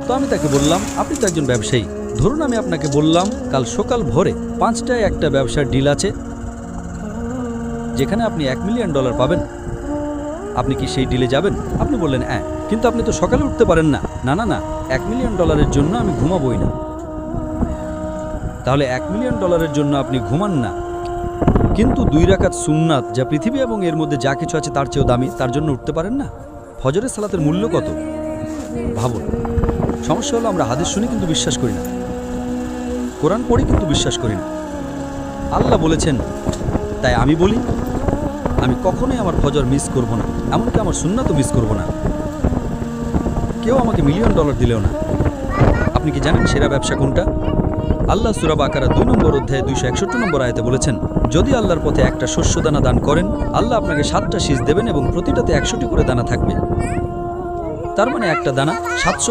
তো আমি তাকে বললাম, আপনি তো একজন ব্যবসায়ী, ধরুন আমি আপনাকে বললাম কাল সকাল ভোরে 5টায় একটা ব্যবসার ডিল আছে যেখানে আপনি $1 মিলিয়ন পাবেন। আপনি কি সেই ডিলে যাবেন? আপনি বললেন হ্যাঁ, কিন্তু আপনি তো সকালে উঠতে পারেন না। না না না, $1 মিলিয়ন জন্য আমি ঘুমাবই না। তাহলে $1 মিলিয়ন জন্য আপনি ঘুমান না, কিন্তু 2 রাকাত সুন্নাত যা পৃথিবী এবং এর মধ্যে যা কিছু আছে তার চেয়েও দামি, তার জন্য উঠতে পারেন না? ফজরের সালাতের মূল্য কত ভাবুন। সমস্যা হলো আমরা হাদিস শুনি কিন্তু বিশ্বাস করি না, কোরআন পড়ি কিন্তু বিশ্বাস করি না। আল্লাহ বলেছেন, তাই আমি বলি আমি কখনোই আমার ফজর মিস করব না, এমনকি আমার সুন্নাতও মিস করব না। কেউ আমাকে $1 মিলিয়ন দিলেও না। আপনি কি জানেন সেরা ব্যবসা কোনটা? আল্লাহ সূরা বাকারা 2 নম্বর অধ্যায়ে 261 নম্বর আয়াতে বলেছেন, যদি আল্লাহর পথে একটা শস্যদানা দান করেন, আল্লাহ আপনাকে 7টা শীষ দেবেন এবং প্রতিটাতে 100টি করে দানা থাকবে। তার মানে একটা দানা 700